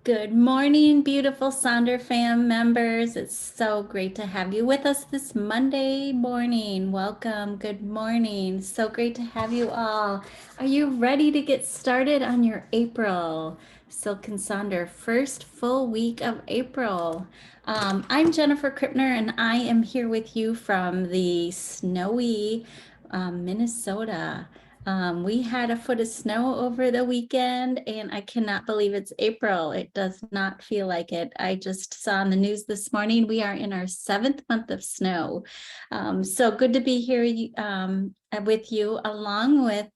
Good morning, beautiful Sonder fam members. It's so great to have you with us this Monday morning. Welcome. Good morning. So great to have you all. Are you ready to get started on your April Silk and Sonder first full week of April? I'm Jennifer Krippner, and I am here with you from the snowy Minnesota. We had a foot of snow over the weekend, and I cannot believe it's April. It does not feel like it. I just saw on the news this morning, we are in our 7th month of snow. So good to be here with you along with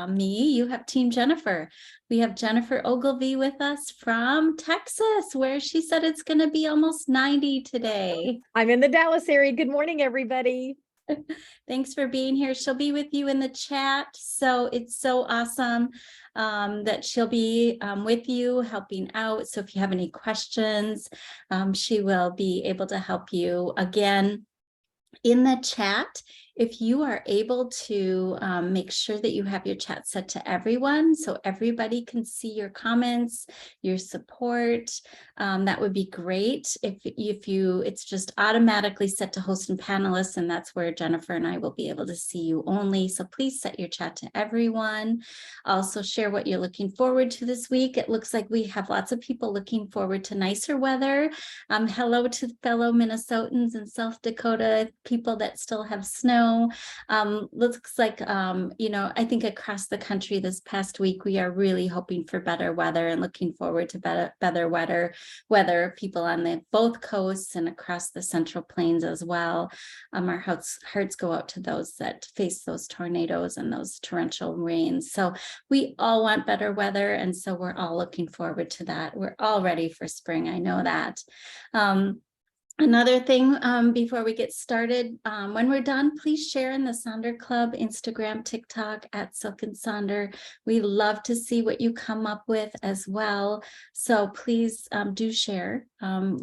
me. You have Team Jennifer. We have Jennifer Ogilvy with us from Texas, where she said it's going to be almost 90 today. I'm in the Dallas area. Good morning, everybody. Thanks for being here. She'll be with you in the chat. So it's so awesome that she'll be with you helping out. So if you have any questions, she will be able to help you. Again, in the chat, if you are able to make sure that you have your chat set to everyone so everybody can see your comments, your support, that would be great. If it's just automatically set to host and panelists, and that's where Jennifer and I will be able to see you only. So please set your chat to everyone. Also share what you're looking forward to this week. It looks like we have lots of people looking forward to nicer weather. Hello to fellow Minnesotans and South Dakota people that still have snow. Looks like, I think across the country this past week, we are really hoping for better weather and looking forward to better weather. People on both coasts and across the Central Plains as well. Our hearts go out to those that face those tornadoes and those torrential rains. So we all want better weather. And so we're all looking forward to that. We're all ready for spring. I know that. Another thing before we get started, when we're done, please share in the Sonder Club, Instagram, TikTok at Silk and Sonder. We love to see what you come up with as well. So please do share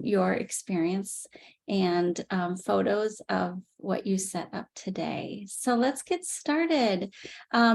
your experience and photos of what you set up today. So let's get started.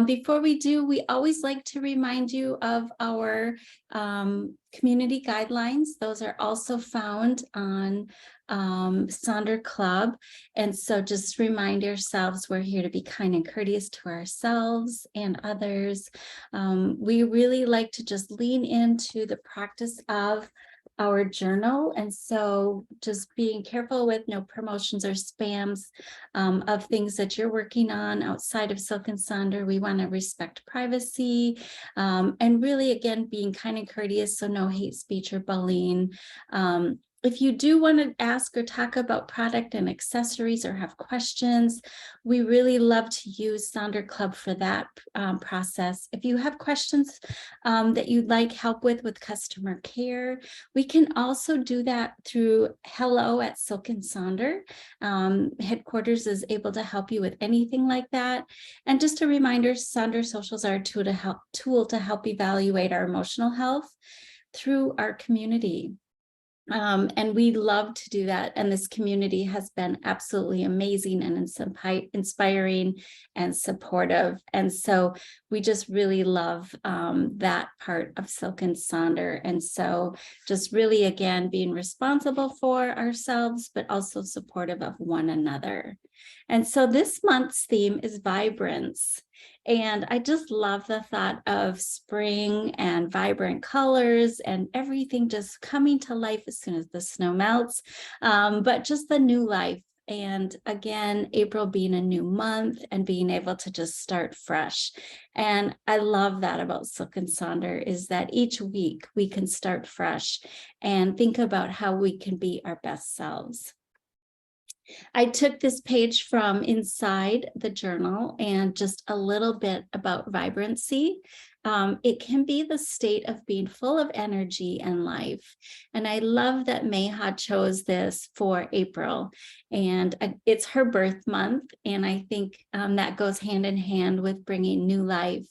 Before we do, we always like to remind you of our community guidelines. Those are also found on Sonder Club. And so just remind yourselves, we're here to be kind and courteous to ourselves and others. We really like to just lean into the practice of our journal. And so just being careful with no promotions or spams of things that you're working on outside of Silk and Sonder. We want to respect privacy and really, again, being kind and courteous. So no hate speech or bullying. If you do want to ask or talk about product and accessories or have questions, we really love to use Sonder Club for that process. If you have questions that you'd like help with customer care, we can also do that through hello at Silk and Sonder. Headquarters is able to help you with anything like that. And just a reminder, Sonder Socials are a tool to help evaluate our emotional health through our community. And we love to do that. And this community has been absolutely amazing and inspiring and supportive. And so we just really love that part of Silk and Sonder. And so just really, again, being responsible for ourselves, but also supportive of one another. And so this month's theme is vibrance. And I just love the thought of spring and vibrant colors and everything just coming to life as soon as the snow melts, but just the new life. And again, April being a new month and being able to just start fresh. And I love that about Silk and Sonder is that each week we can start fresh and think about how we can be our best selves. I took this page from inside the journal and just a little bit about vibrancy. It can be the state of being full of energy and life. And I love that Mayha chose this for April. And it's her birth month. And I think that goes hand in hand with bringing new life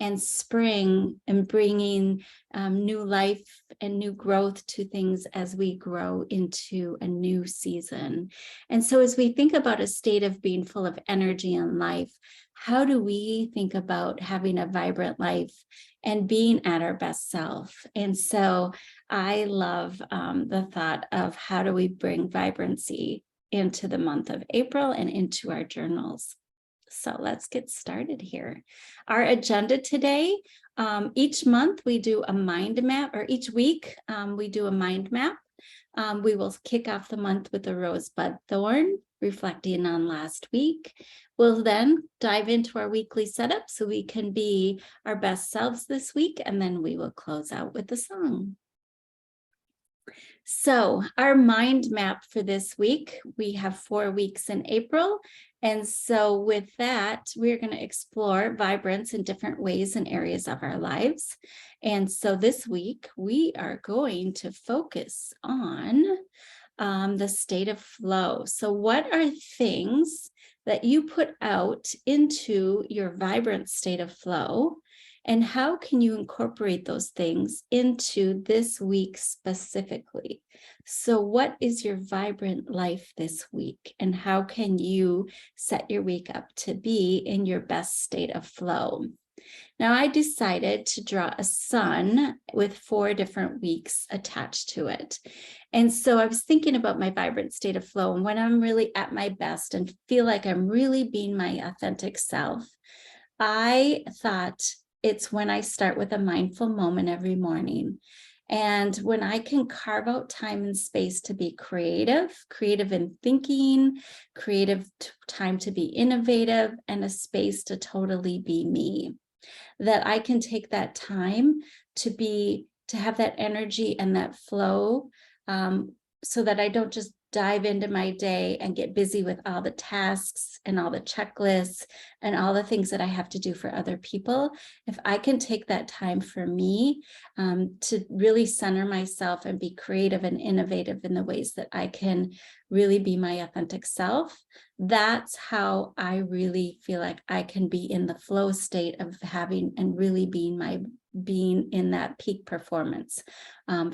and spring and bringing new life and new growth to things as we grow into a new season. And so as we think about a state of being full of energy and life, how do we think about having a vibrant life and being at our best self? And so I love the thought of how do we bring vibrancy into the month of April and into our journals. So let's get started here. Our agenda today, each month we do a mind map, or each week we do a mind map. We will kick off the month with the rosebud thorn, reflecting on last week. We'll then dive into our weekly setup so we can be our best selves this week, and then we will close out with a song. So our mind map for this week, we have 4 weeks in April. And so with that, we're going to explore vibrance in different ways and areas of our lives. And so this week, we are going to focus on the state of flow. So what are things that you put out into your vibrant state of flow? And how can you incorporate those things into this week specifically? So what is your vibrant life this week? And how can you set your week up to be in your best state of flow? Now, I decided to draw a sun with 4 different weeks attached to it. And so I was thinking about my vibrant state of flow and when I'm really at my best and feel like I'm really being my authentic self. I thought it's when I start with a mindful moment every morning. And when I can carve out time and space to be creative in thinking, time to be innovative, and a space to totally be me. That I can take that time to have that energy and that flow, so that I don't just dive into my day and get busy with all the tasks and all the checklists and all the things that I have to do for other people. If I can take that time for me, to really center myself and be creative and innovative in the ways that I can really be my authentic self, that's how I really feel like I can be in the flow state of having and really being in that peak performance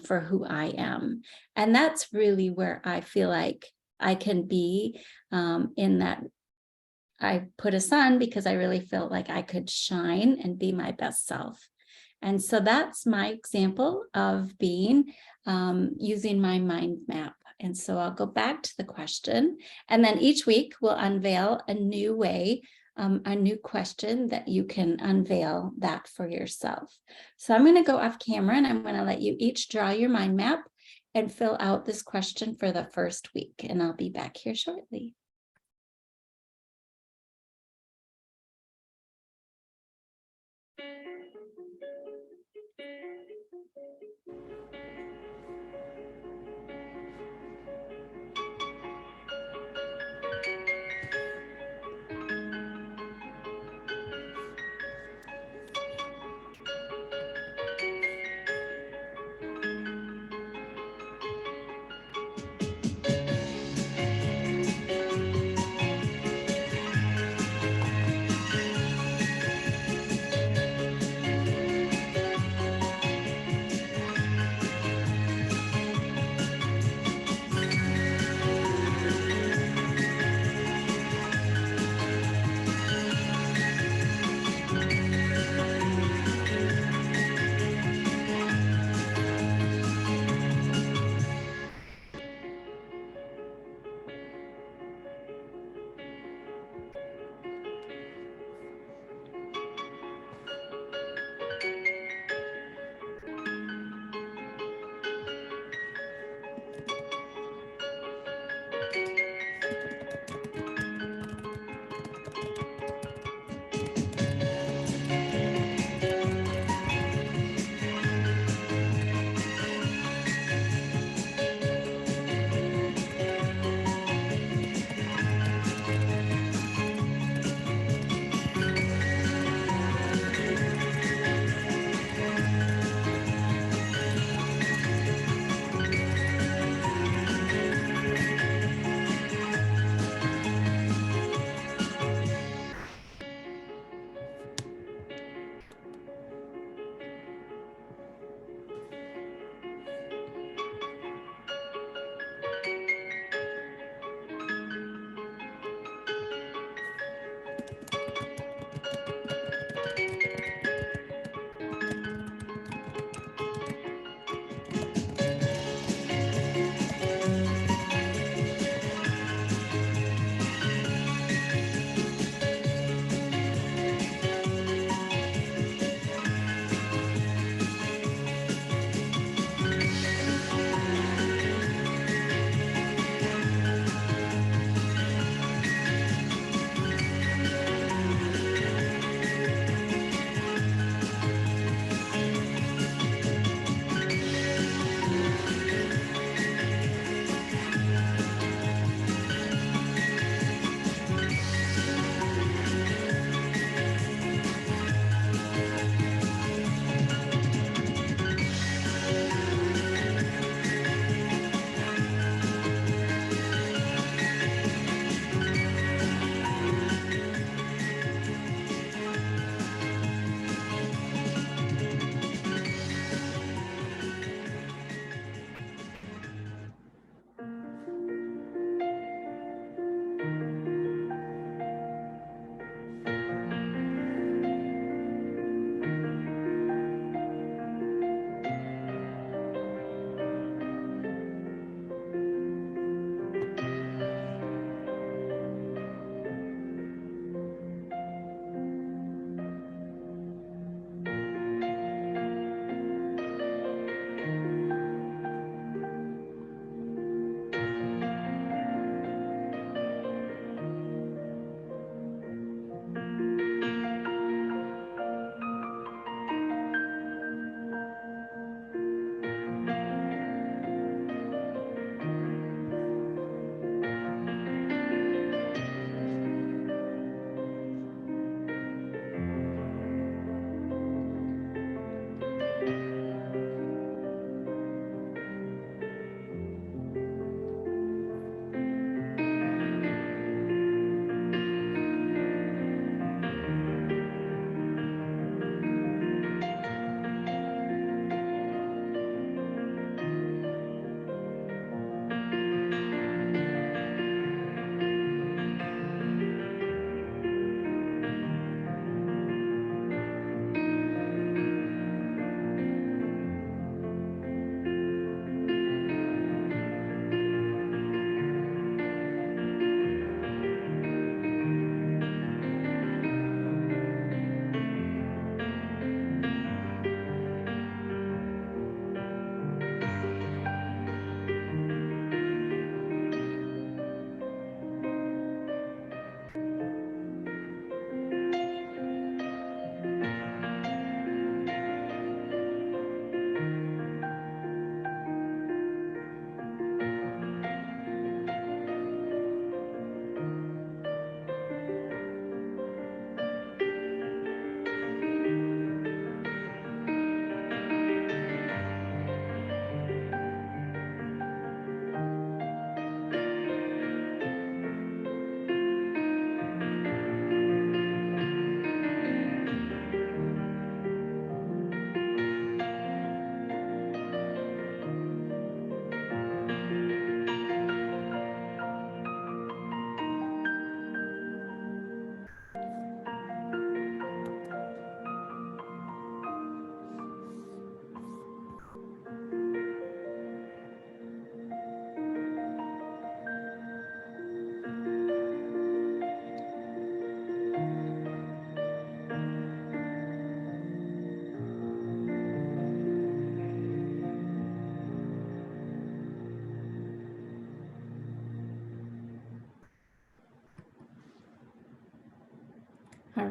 for who I am. And that's really where I feel like I can be in that. I put a sun because I really felt like I could shine and be my best self. And so that's my example of being using my mind map. And so I'll go back to the question, and then each week we'll unveil a new way, a new question that you can unveil that for yourself. So I'm going to go off camera and I'm going to let you each draw your mind map and fill out this question for the first week. And I'll be back here shortly.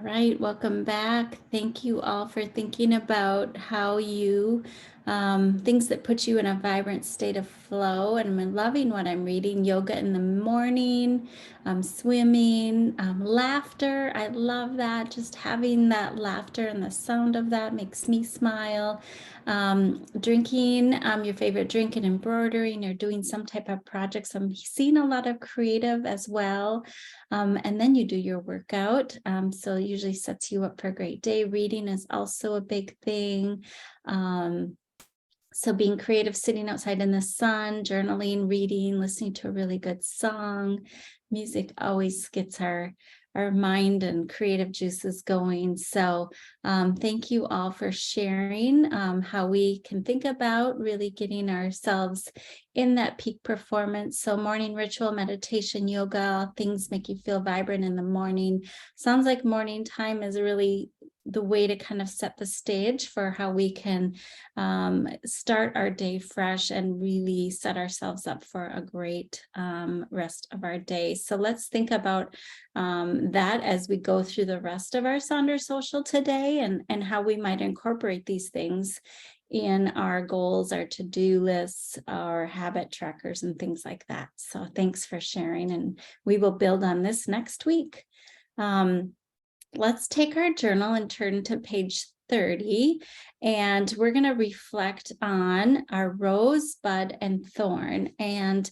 right, welcome back. Thank you all for thinking about how you, things that put you in a vibrant state of flow. And I'm loving what I'm reading. Yoga in the morning, swimming, laughter. I love that. Just having that laughter and the sound of that makes me smile. Drinking your favorite drink and embroidering or doing some type of projects. I'm seeing a lot of creative as well. And then you do your workout. So it usually sets you up for a great day. Reading is also a big thing. So being creative, sitting outside in the sun, journaling, reading, listening to a really good song. Music always gets our mind and creative juices going. So thank you all for sharing how we can think about really getting ourselves in that peak performance. So morning ritual, meditation, yoga, things make you feel vibrant in the morning. Sounds like morning time is really the way to kind of set the stage for how we can start our day fresh and really set ourselves up for a great rest of our day. So let's think about that as we go through the rest of our Sonder Social today, and how we might incorporate these things in our goals, our to-do lists, our habit trackers, and things like that. So thanks for sharing, and we will build on this next week. Let's take our journal and turn to page 30, and we're going to reflect on our rose, bud, and thorn. And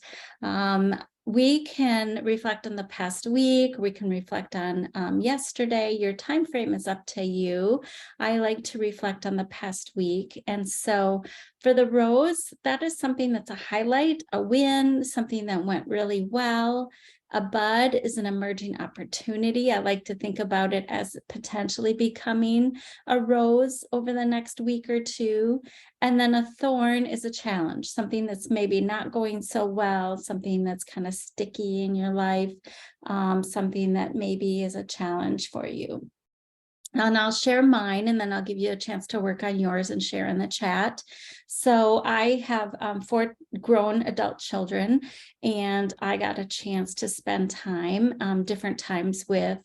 we can reflect on the past week. We can reflect on yesterday. Your time frame is up to you. I like to reflect on the past week. And so for the rose, that is something that's a highlight, a win, something that went really well. A bud is an emerging opportunity. I like to think about it as potentially becoming a rose over the next week or two. And then a thorn is a challenge, something that's maybe not going so well, something that's kind of sticky in your life, something that maybe is a challenge for you. And I'll share mine, and then I'll give you a chance to work on yours and share in the chat. So I have 4 grown adult children, and I got a chance to spend time, different times with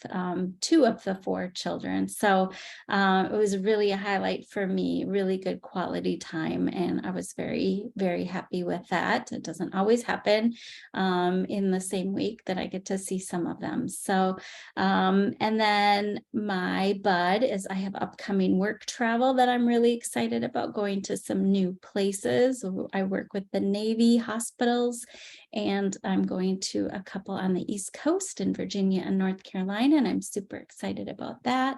2 of the 4 children. So it was really a highlight for me, really good quality time. And I was very, very happy with that. It doesn't always happen in the same week that I get to see some of them. So, and then my bud is I have upcoming work travel that I'm really excited about, going to some new places. I work with the Navy hospitals, and I'm going to a couple on the East Coast in Virginia and North Carolina, and I'm super excited about that.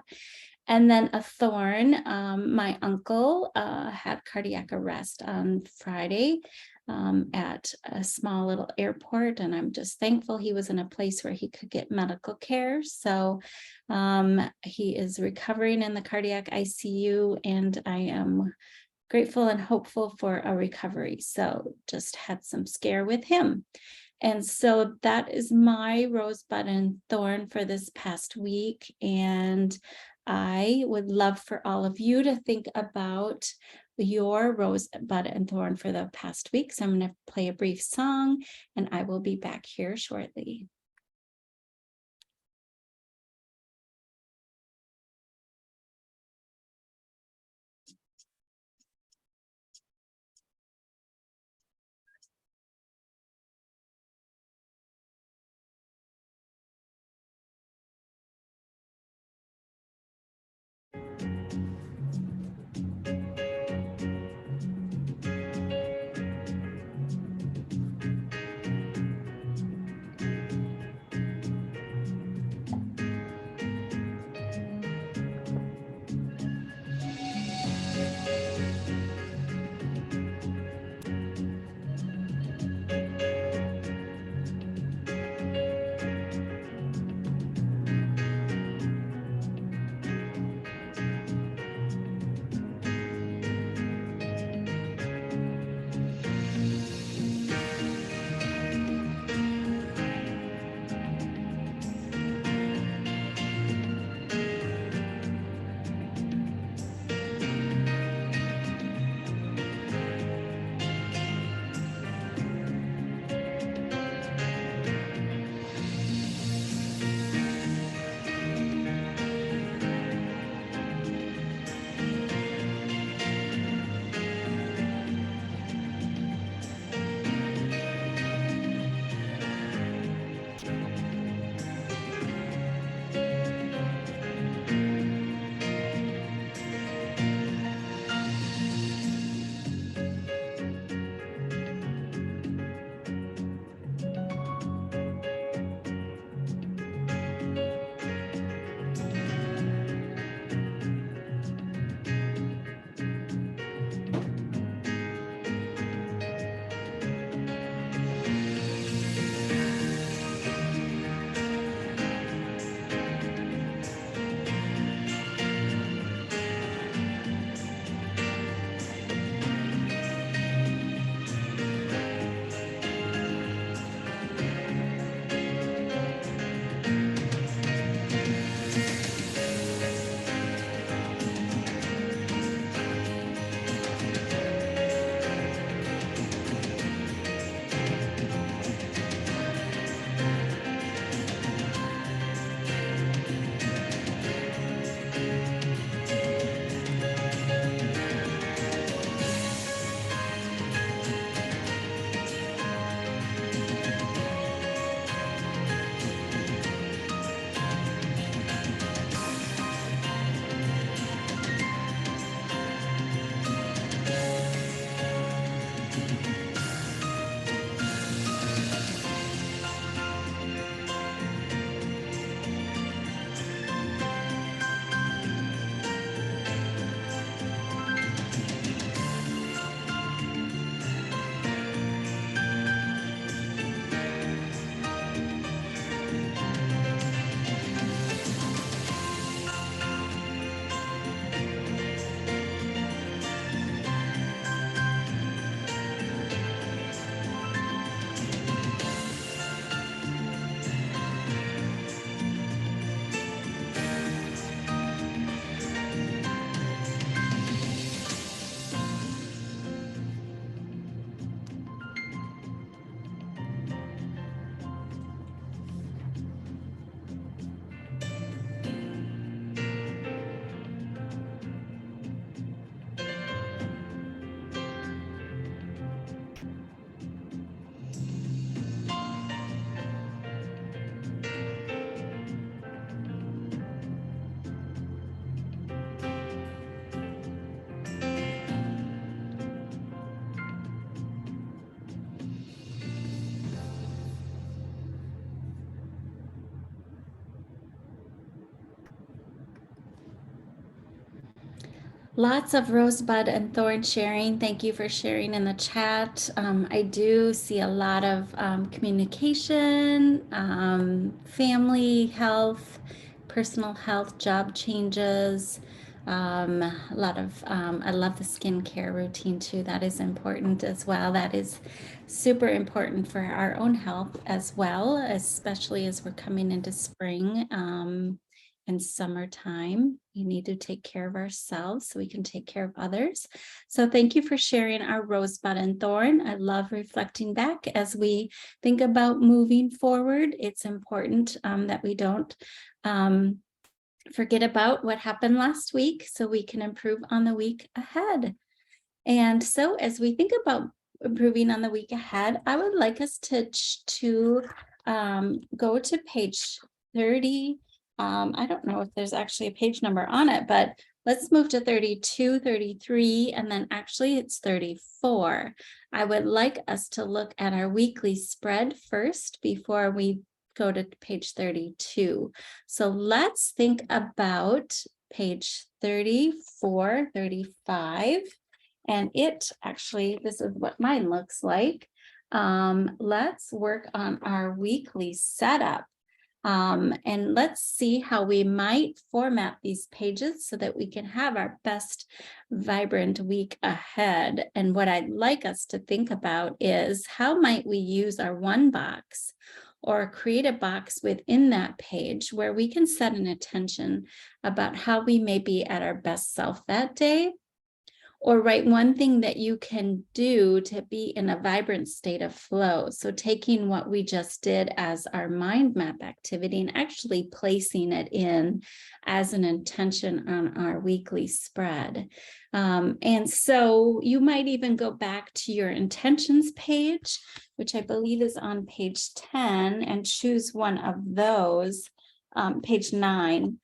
And then a thorn, my uncle had cardiac arrest on Friday at a small little airport, and I'm just thankful he was in a place where he could get medical care. So he is recovering in the cardiac ICU, and I am grateful and hopeful for a recovery. So just had some scare with him. And so that is my rosebud and thorn for this past week. And I would love for all of you to think about your rosebud and thorn for the past week. So I'm going to play a brief song, and I will be back here shortly. Lots of rosebud and thorn sharing. Thank you for sharing in the chat. I do see a lot of communication, family health, personal health, job changes. A lot of, I love the skincare routine too. That is important as well. That is super important for our own health as well, especially as we're coming into spring. And summertime. We need to take care of ourselves so we can take care of others. So thank you for sharing our rosebud and thorn. I love reflecting back as we think about moving forward. It's important that we don't forget about what happened last week so we can improve on the week ahead. And so as we think about improving on the week ahead, I would like us to go to page 30. I don't know if there's actually a page number on it, but let's move to 32, 33, and then actually it's 34. I would like us to look at our weekly spread first before we go to page 32. So let's think about page 34, 35. And it actually, this is what mine looks like. Let's work on our weekly setup. And let's see how we might format these pages so that we can have our best vibrant week ahead. And what I'd like us to think about is how might we use our one box or create a box within that page where we can set an intention about how we may be at our best self that day. Or write one thing that you can do to be in a vibrant state of flow. So taking what we just did as our mind map activity and actually placing it in as an intention on our weekly spread. And so you might even go back to your intentions page, which I believe is on page 10, and choose one of those, page 9.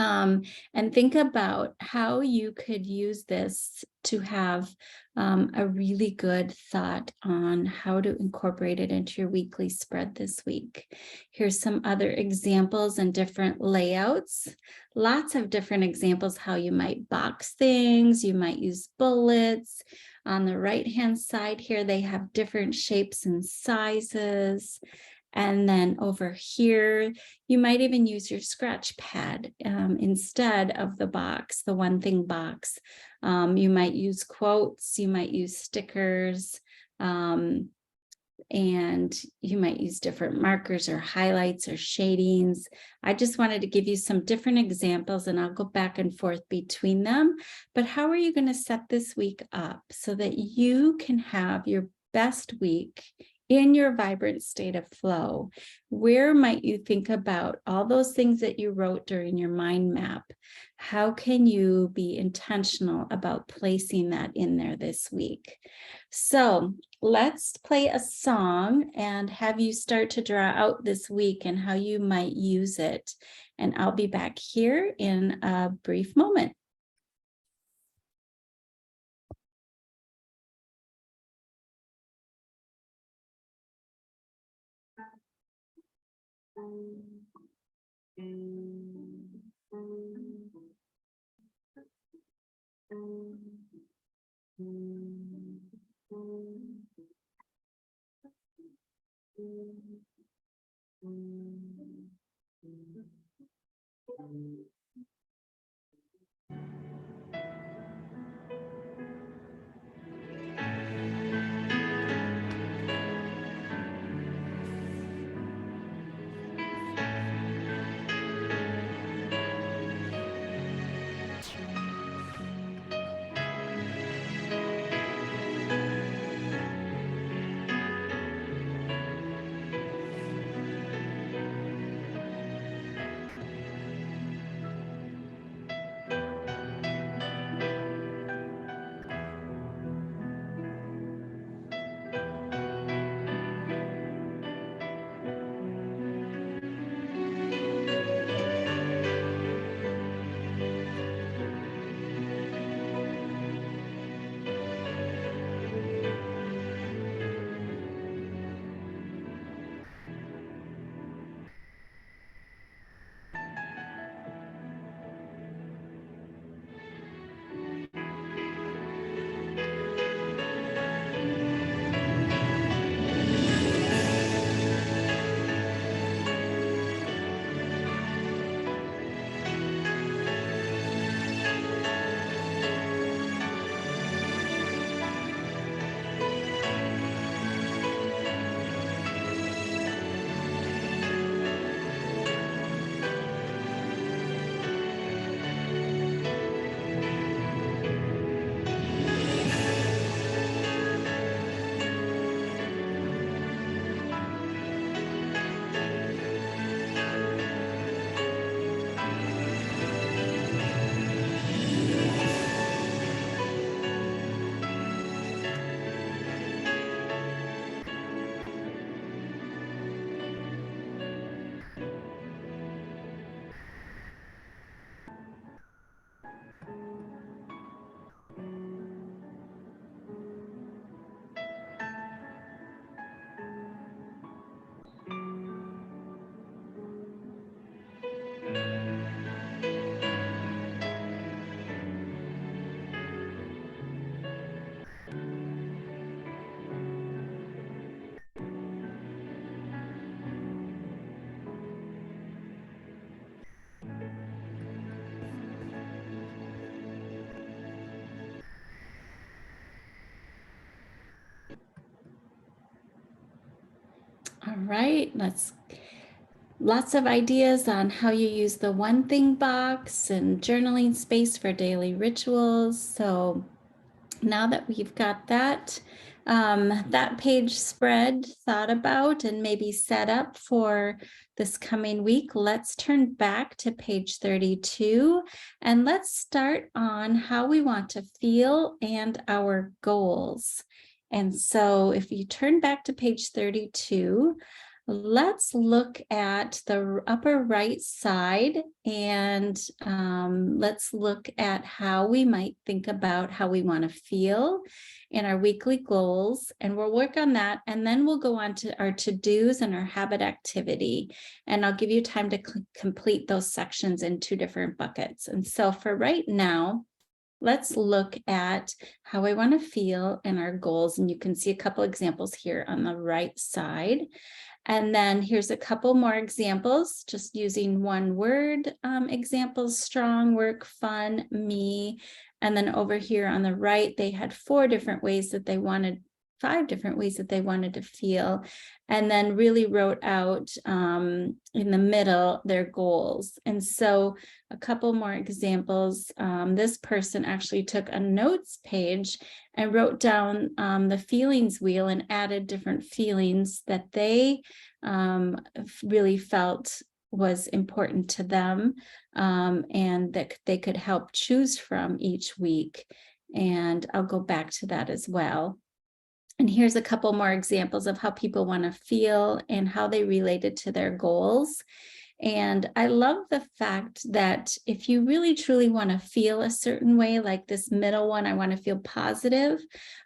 And think about how you could use this to have a really good thought on how to incorporate it into your weekly spread this week. Here's some other examples and different layouts. Lots of different examples how you might box things. You might use bullets. On the right-hand side here, they have different shapes and sizes. And then over here, you might even use your scratch pad instead of the box, the one thing box. You might use quotes, you might use stickers, and you might use different markers or highlights or shadings. I just wanted to give you some different examples and I'll go back and forth between them. But how are you going to set this week up so that you can have your best week in your vibrant state of flow? Where might you think about all those things that you wrote during your mind map? How can you be intentional about placing that in there this week? So let's play a song and have you start to draw out this week and how you might use it. And I'll be back here in a brief moment. All right, lots of ideas on how you use the one thing box and journaling space for daily rituals. So now that we've got that page spread thought about and maybe set up for this coming week, let's turn back to page 32 and let's start on how we want to feel and our goals. And so if you turn back to page 32, let's look at the upper right side and let's look at how we might think about how we want to feel in our weekly goals. And we'll work on that. And then we'll go on to our to-dos and our habit activity. And I'll give you time to complete those sections in 2 different buckets. And so for right now, let's look at how I want to feel and our goals. And you can see a couple examples here on the right side. And then here's a couple more examples, just using one word examples: strong, work, fun, me. And then over here on the right, they had 5 different ways that they wanted to feel, and then really wrote out in the middle their goals. And so a couple more examples. This person actually took a notes page and wrote down the feelings wheel and added different feelings that they really felt was important to them, and that they could help choose from each week. And I'll go back to that as well. And here's a couple more examples of how people want to feel and how they related to their goals. And I love the fact that if you really truly want to feel a certain way, like this middle one, I want to feel positive.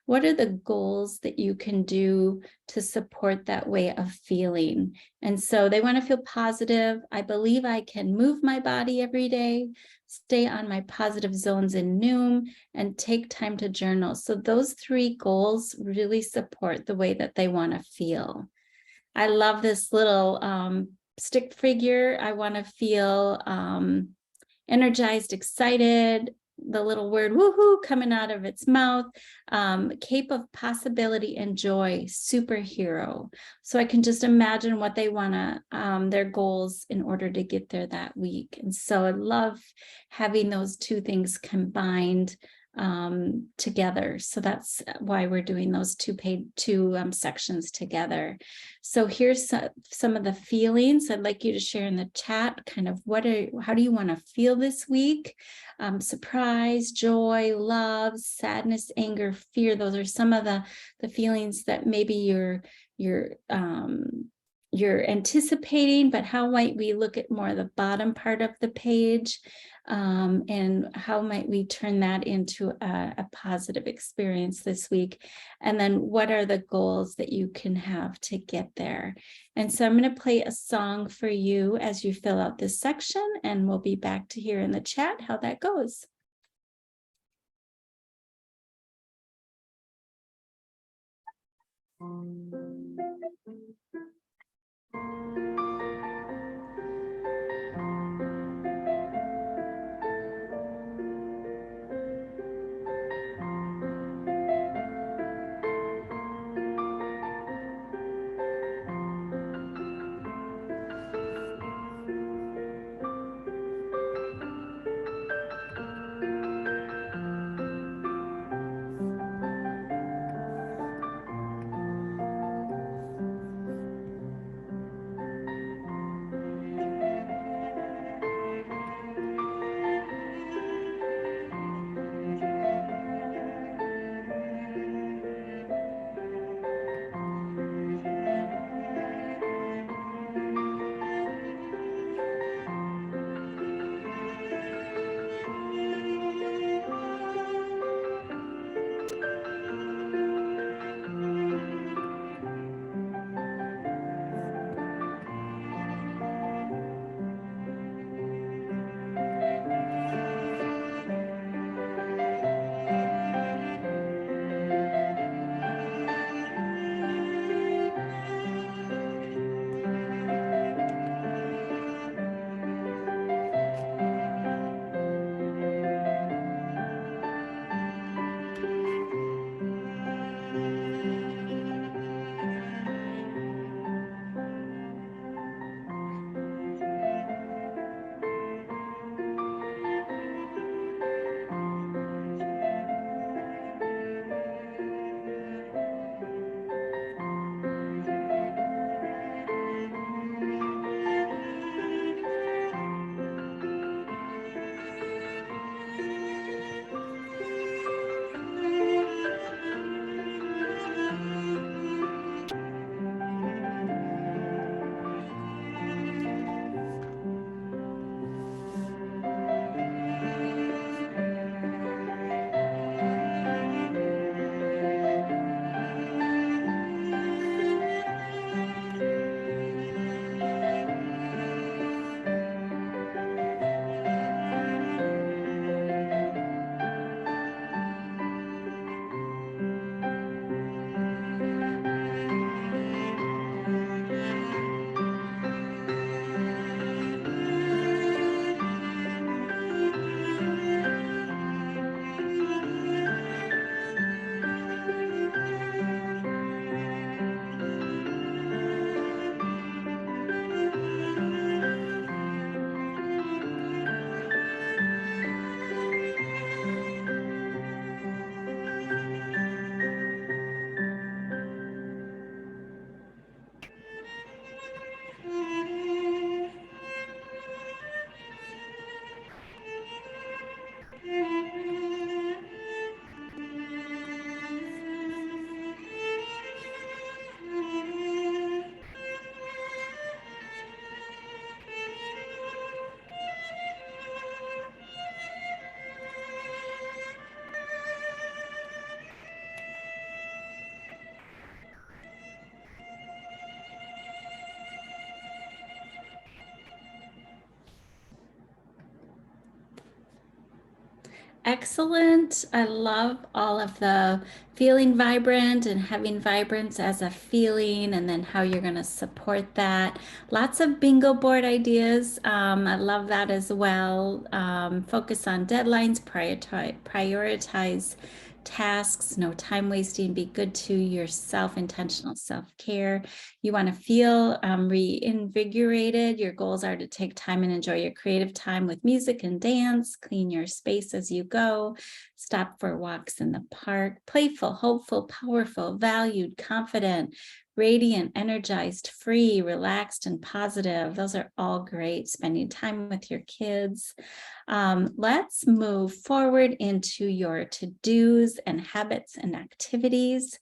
What are the goals that you can do to support that way of feeling? And so they want to feel positive. I believe I can move my body every day, stay on my positive zones in Noom, and take time to journal. So those three goals really support the way that they want to feel. I love this little stick figure. I want to feel energized, excited, the little word woohoo coming out of its mouth, cape of possibility and joy, superhero. So I can just imagine what they want to, their goals in order to get there that week. And so I love having those two things combined together. So that's why we're doing those two sections together. So here's some of the feelings I'd like you to share in the chat. Kind of how do you want to feel this week? Surprise, joy, love, sadness, anger, fear. Those are some of the feelings that maybe you're anticipating, but how might we look at more the bottom part of the page? And how might we turn that into a positive experience this week? And then what are the goals that you can have to get there? And so I'm going to play a song for you as you fill out this section, and we'll be back to hear in the chat how that goes. Excellent. I love all of the feeling vibrant and having vibrance as a feeling, and then how you're going to support that. Lots of bingo board ideas. I love that as well. Focus on deadlines, prioritize tasks, no time wasting, be good to yourself, intentional self-care. You want to feel reinvigorated. Your goals are to take time and enjoy your creative time with music and dance, clean your space as you go, stop for walks in the park, playful, hopeful, powerful, valued, confident, radiant, energized, free, relaxed, and positive. Those are all great. Spending time with your kids. Let's move forward into your to-dos and habits and activities.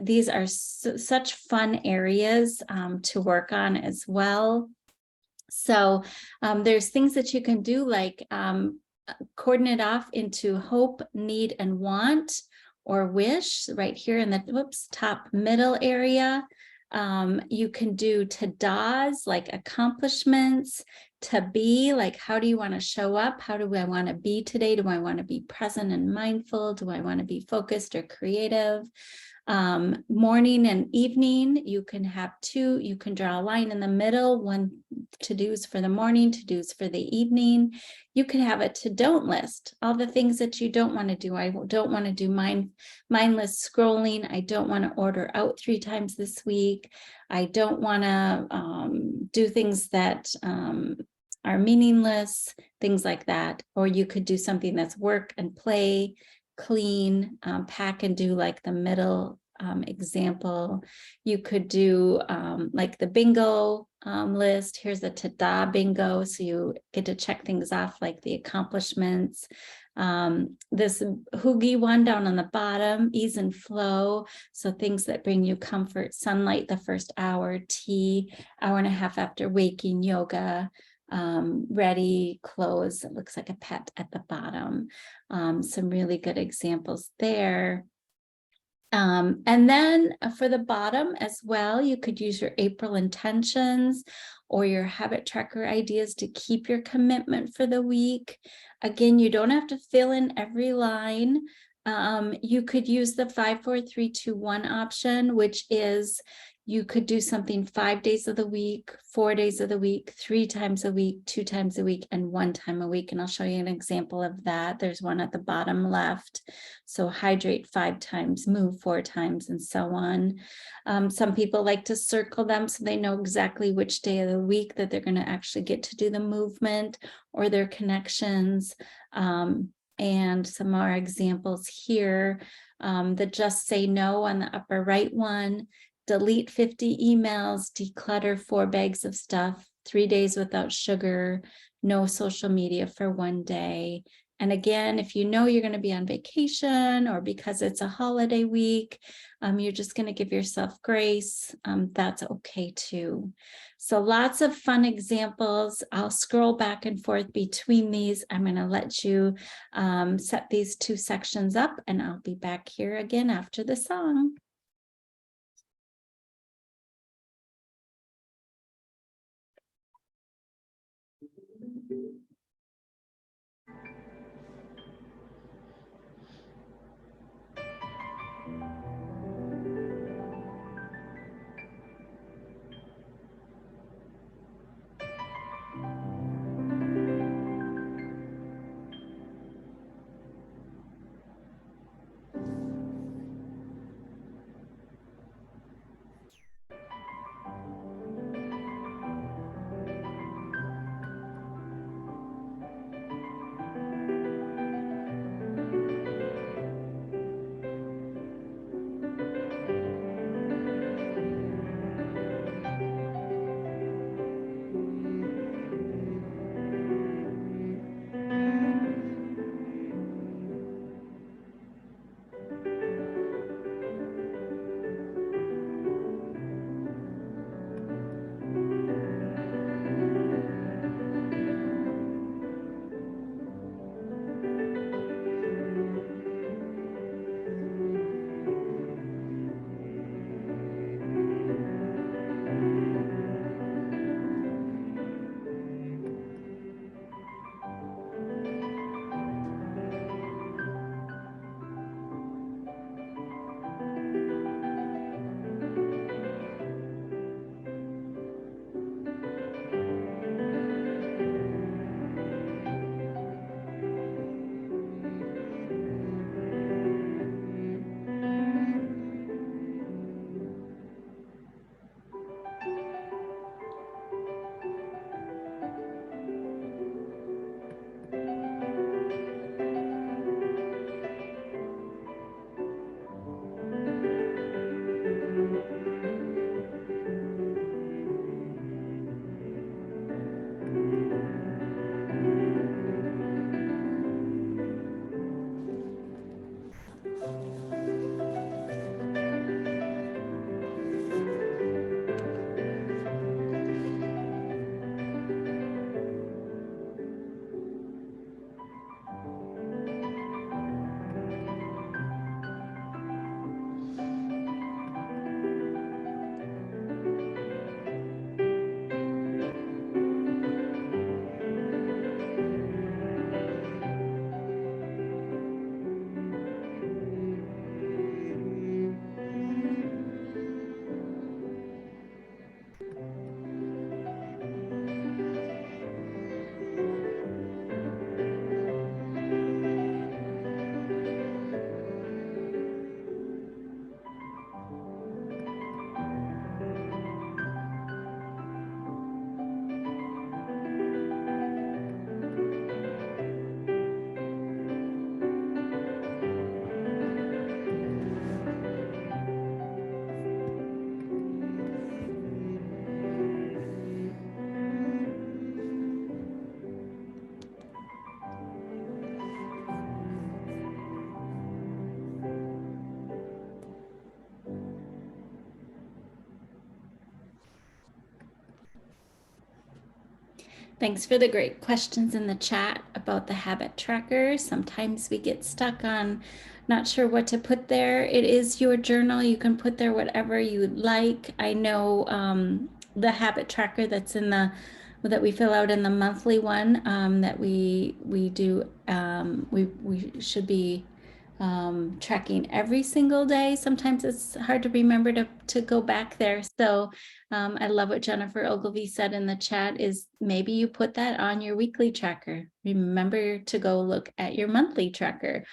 These are such fun areas to work on as well. So there's things that you can do, like cordon it off into hope, need, and want, or wish right here in the top middle area. You can do to-dos, like accomplishments, to be, like how do you want to show up? How do I want to be today? Do I want to be present and mindful? Do I want to be focused or creative? Morning and evening, you can have two. You can draw a line in the middle, one to-dos for the morning, to-dos for the evening. You could have a to-don't list, all the things that you don't want to do. I don't want to do mindless scrolling. I don't want to order out 3 times this week. I don't want to do things that are meaningless, things like that. Or you could do something that's work and play, clean, pack and do, like the middle example. You could do like the bingo list. Here's a ta-da bingo. So you get to check things off, like the accomplishments. This hoogie one down on the bottom, ease and flow. So things that bring you comfort, sunlight the first hour, tea, hour and a half after waking, yoga, ready, clothes. It looks like a pet at the bottom. Some really good examples there. And then for the bottom as well, you could use your April intentions or your habit tracker ideas to keep your commitment for the week. Again, you don't have to fill in every line. You could use the 5, 4, 3, 2, 1 option, which is you could do something 5 days of the week, 4 days of the week, 3 times a week, 2 times a week, and 1 time a week. And I'll show you an example of that. There's one at the bottom left. So hydrate 5 times, move 4 times, and so on. Some people like to circle them so they know exactly which day of the week that they're going to actually get to do the movement or their connections. And some more examples here. The just say no on the upper right one. Delete 50 emails, declutter 4 bags of stuff, 3 days without sugar, no social media for 1 day. And again, if you know you're going to be on vacation or because it's a holiday week, you're just going to give yourself grace. That's okay too. So lots of fun examples. I'll scroll back and forth between these. I'm going to let you set these 2 sections up, and I'll be back here again after the song. Thanks for the great questions in the chat about the habit tracker. Sometimes we get stuck on not sure what to put there. It is your journal. You can put there whatever you would like. I know the habit tracker that's in the that we fill out in the monthly one that we do. We should be tracking every single day. Sometimes it's hard to remember to go back there. So I love what Jennifer Ogilvy said in the chat is maybe you put that on your weekly tracker. Remember to go look at your monthly tracker.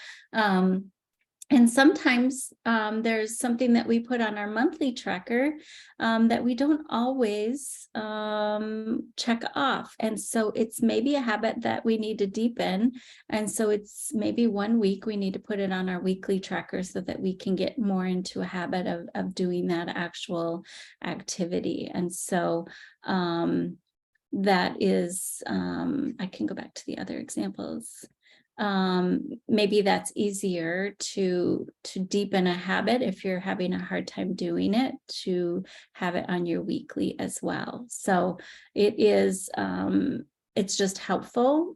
And sometimes there's something that we put on our monthly tracker that we don't always check off. And so it's maybe a habit that we need to deepen. And so it's maybe 1 week we need to put it on our weekly tracker so that we can get more into a habit of doing that actual activity. And so that is, I can go back to the other examples. Maybe that's easier to deepen a habit if you're having a hard time doing it, to have it on your weekly as well. So it is it's just helpful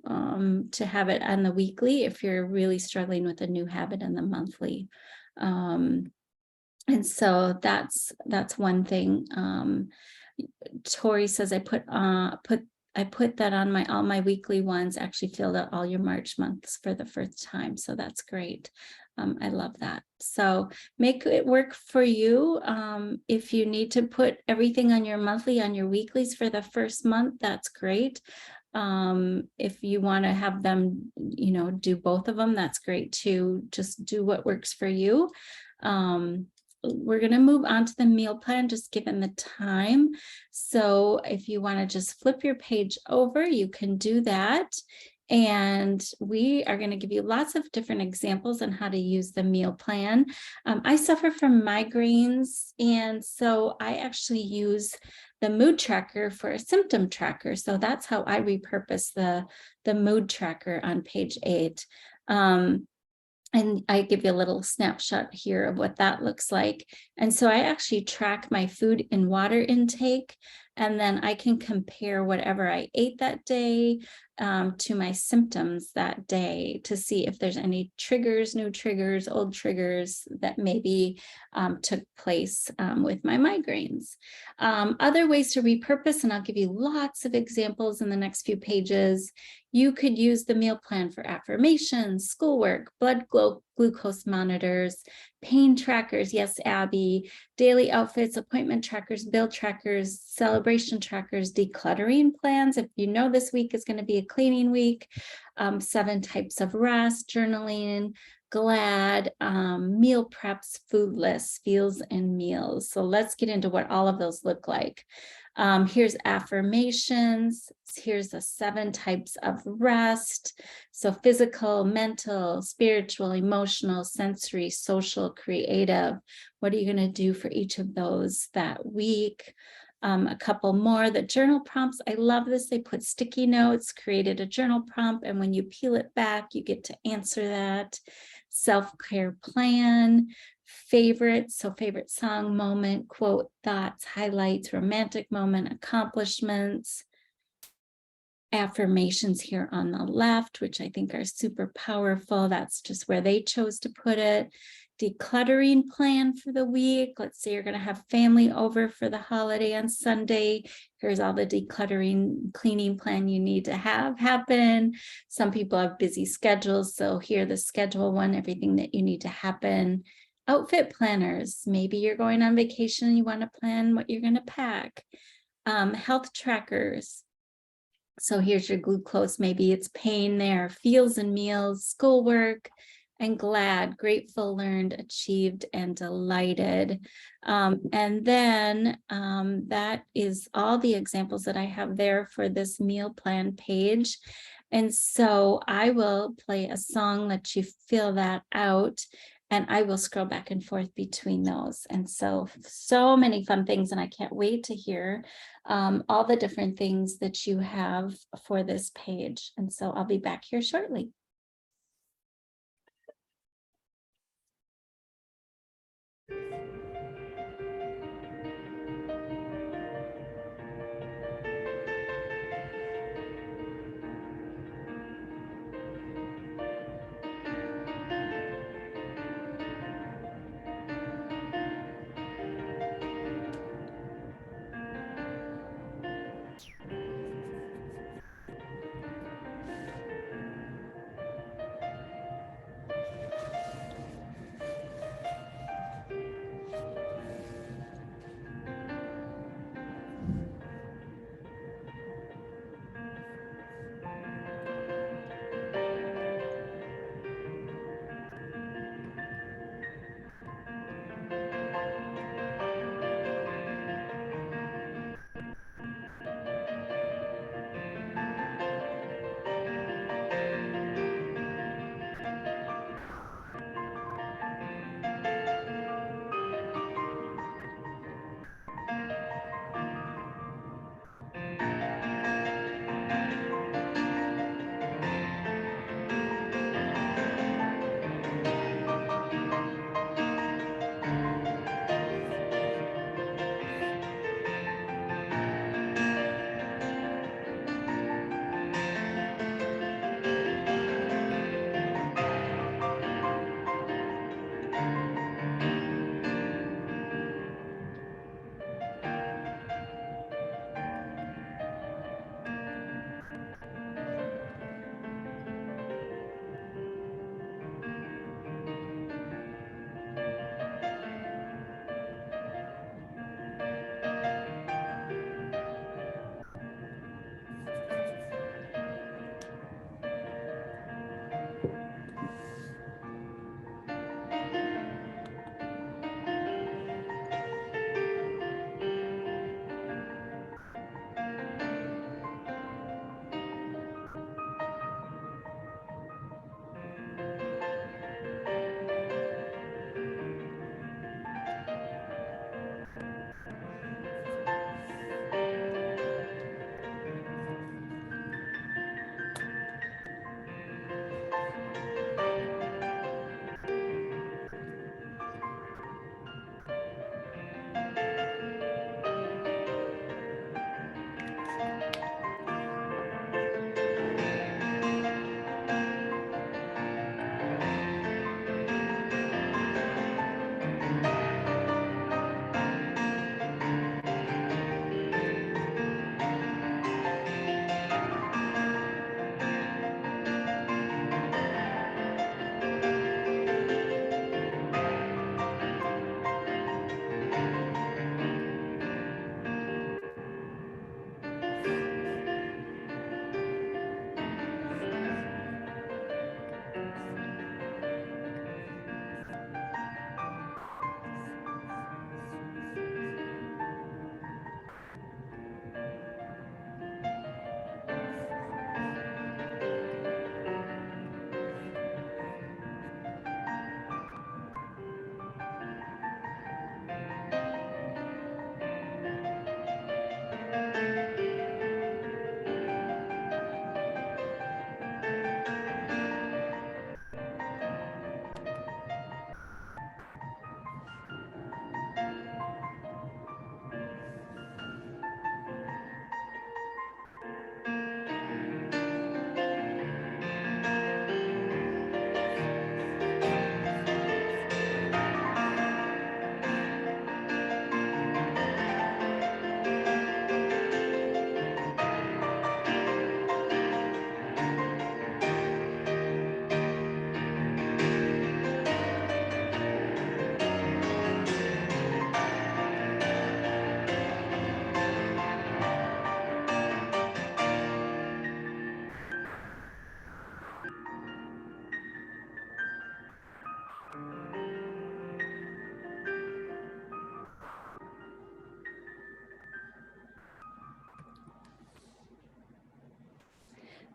to have it on the weekly if you're really struggling with a new habit in the monthly. And so that's one thing. Tori says I put that on all my weekly ones, actually filled out all your March months for the first time. So that's great. I love that. So make it work for you. If you need to put everything on your monthly, on your weeklies for the first month, that's great. If you want to have them, do both of them, that's great too. Just do what works for you. We're going to move on to the meal plan, just given the time. So if you want to just flip your page over, you can do that. And we are going to give you lots of different examples on how to use the meal plan. I suffer from migraines, and so I actually use the mood tracker for a symptom tracker. So that's how I repurpose the mood tracker on page 8. And I give you a little snapshot here of what that looks like. And so I actually track my food and water intake, and then I can compare whatever I ate that day to my symptoms that day to see if there's any triggers, new triggers, old triggers that maybe took place with my migraines. Other ways to repurpose, and I'll give you lots of examples in the next few pages. You could use the meal plan for affirmations, schoolwork, blood glucose monitors, pain trackers, yes, Abby, daily outfits, appointment trackers, bill trackers, celebration trackers, decluttering plans. If you know this week is going to be a cleaning week, 7 types of rest, journaling, GLAD, meal preps, food lists, feels, and meals. So let's get into what all of those look like. Here's affirmations. Here's the 7 types of rest. So physical, mental, spiritual, emotional, sensory, social, creative. What are you going to do for each of those that week? A couple more, the journal prompts. I love this. They put sticky notes, created a journal prompt, and when you peel it back, you get to answer that. Self-care plan, favorites, so favorite song, moment, quote, thoughts, highlights, romantic moment, accomplishments, affirmations here on the left, which I think are super powerful. That's just where they chose to put it. Decluttering plan for the week. Let's say you're going to have family over for the holiday on Sunday. Here's all the decluttering cleaning plan you need to have happen. Some people have busy schedules, so here the schedule one, everything that you need to happen. Outfit planners. Maybe you're going on vacation and you want to plan what you're going to pack. Health trackers. So here's your glucose, maybe it's pain there, feels and meals, schoolwork, and GLAD, grateful, learned, achieved, and delighted. And then that is all the examples that I have there for this meal plan page. And so I will play a song, let you fill that out, and I will scroll back and forth between those. And so many fun things, and I can't wait to hear all the different things that you have for this page. And so I'll be back here shortly.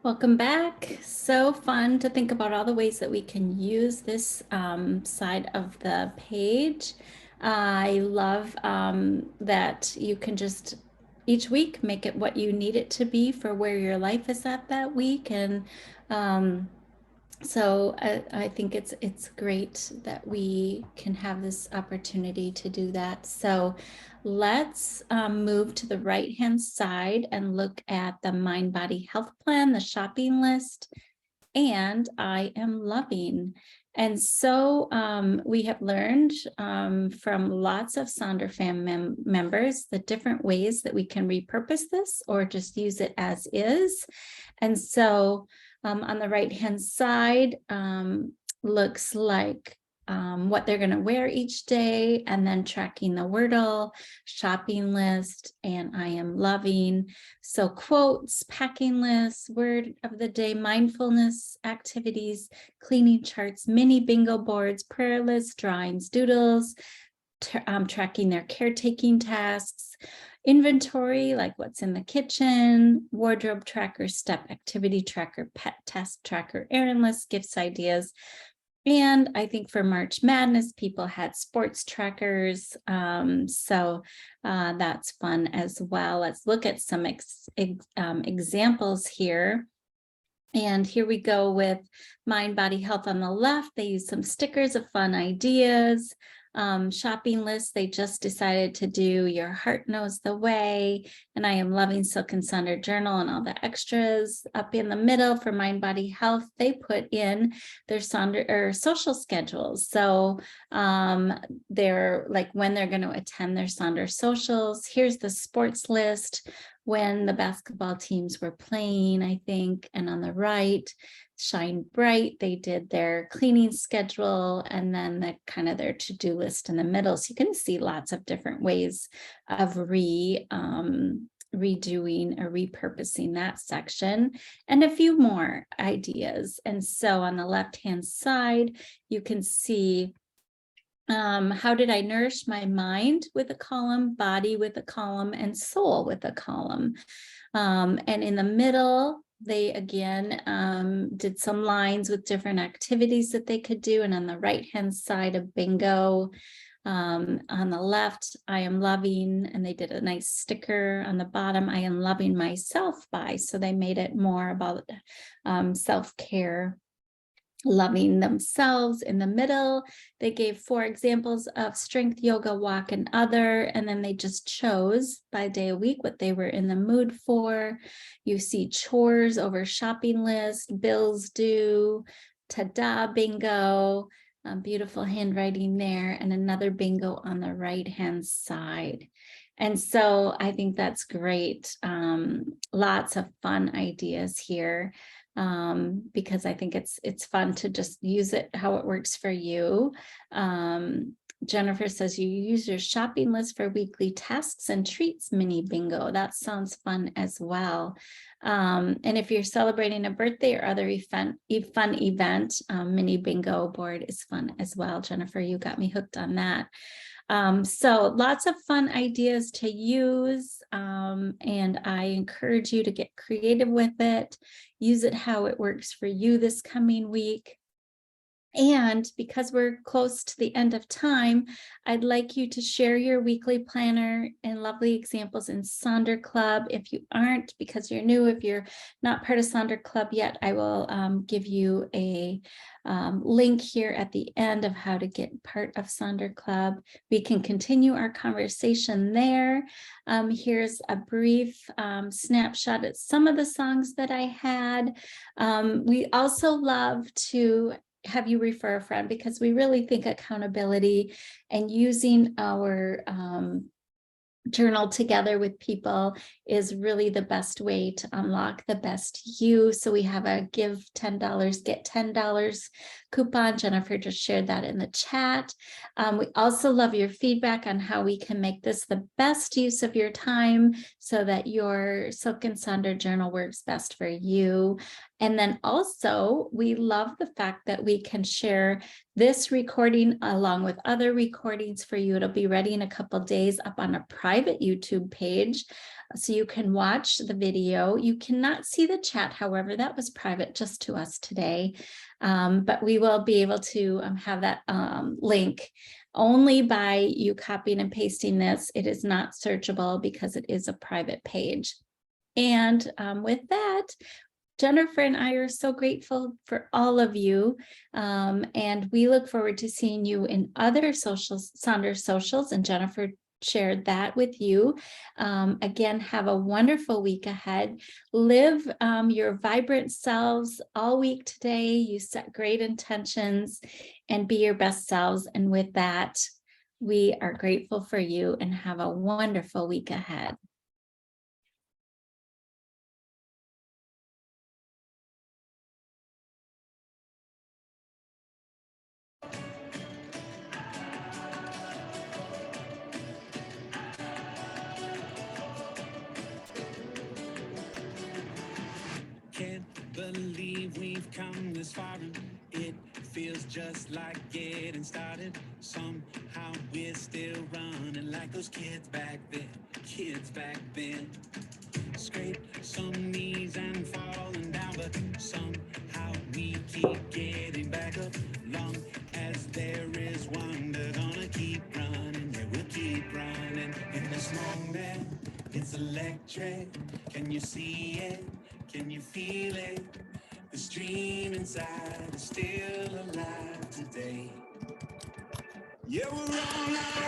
Welcome back. So fun to think about all the ways that we can use this side of the page. I love that you can just each week make it what you need it to be for where your life is at that week. And so I think it's great that we can have this opportunity to do that. So let's move to the right-hand side and look at the Mind Body Health Plan, the shopping list, and I am loving. And so we have learned from lots of Sonder members the different ways that we can repurpose this or just use it as is. And so on the right-hand side looks like what they're going to wear each day, and then tracking the Wordle, shopping list, and I am loving. So quotes, packing lists, word of the day, mindfulness activities, cleaning charts, mini bingo boards, prayer lists, drawings, doodles, tracking their caretaking tasks, inventory, like what's in the kitchen, wardrobe tracker, step activity tracker, pet task tracker, errand list, gifts, ideas. And I think for March Madness, people had sports trackers. So that's fun as well. Let's look at some examples here. And here we go with Mind, Body, Health on the left. They use some stickers of fun ideas. Shopping list, they just decided to do Your Heart Knows the Way, and I am loving Silk and Sonder Journal and all the extras. Up in the middle for Mind, Body, Health, they put in their social schedules. So they're like when they're going to attend their Sonder socials. Here's the sports list when the basketball teams were playing, I think, and on the right, Shine Bright, they did their cleaning schedule, and then the kind of their to-do list in the middle. So you can see lots of different ways of redoing or repurposing that section, and a few more ideas. And so on the left-hand side, you can see how did I nourish my mind with a column, body with a column, and soul with a column. And in the middle, they again did some lines with different activities that they could do. And on the right-hand side, a bingo. On the left, I am loving, and they did a nice sticker on the bottom, I am loving myself by. So they made it more about self-care. Loving themselves. In the middle, they gave 4 examples of strength, yoga, walk, and other, and then they just chose by day of week what they were in the mood for. You see chores over shopping list, bills due, ta-da bingo, beautiful handwriting there, and another bingo on the right-hand side. And so I think that's great. Lots of fun ideas here. Because I think it's fun to just use it how it works for you. Jennifer says you use your shopping list for weekly tasks and treats mini bingo. That sounds fun as well. And if you're celebrating a birthday or other fun event, mini bingo board is fun as well. Jennifer, you got me hooked on that. So lots of fun ideas to use, and I encourage you to get creative with it. Use it how it works for you this coming week. And because we're close to the end of time, I'd like you to share your weekly planner and lovely examples in Sonder Club. If you aren't, because you're new, if you're not part of Sonder Club yet, I will give you a link here at the end of how to get part of Sonder Club. We can continue our conversation there. Here's a brief snapshot at some of the songs that I had. We also love to have you refer a friend, because we really think accountability and using our journal together with people is really the best way to unlock the best you. So we have a give $10, get $10 coupon. Jennifer just shared that in the chat. We also love your feedback on how we can make this the best use of your time so that your Silk and Sonder journal works best for you. And then also, we love the fact that we can share this recording along with other recordings for you. It'll be ready in a couple days up on a private YouTube page, so you can watch the video. You cannot see the chat, however, that was private just to us today. But we will be able to have that link only by you copying and pasting this. It is not searchable because it is a private page. And with that, Jennifer and I are so grateful for all of you. And we look forward to seeing you in other socials, Sonder Socials, and Jennifer shared that with you. Again, have a wonderful week ahead. Live your vibrant selves all week today. You set great intentions and be your best selves. And with that, we are grateful for you and have a wonderful week ahead. Can't believe we've come this far, and it feels just like getting started. Somehow we're still running like those kids back then. Scrape some knees and falling down, but somehow we keep getting back up. Long as there is one, they're gonna keep running, yeah, we'll keep running. In this moment, it's electric. Can you see it? Can you feel it? This dream inside is still alive today. Yeah, we're on our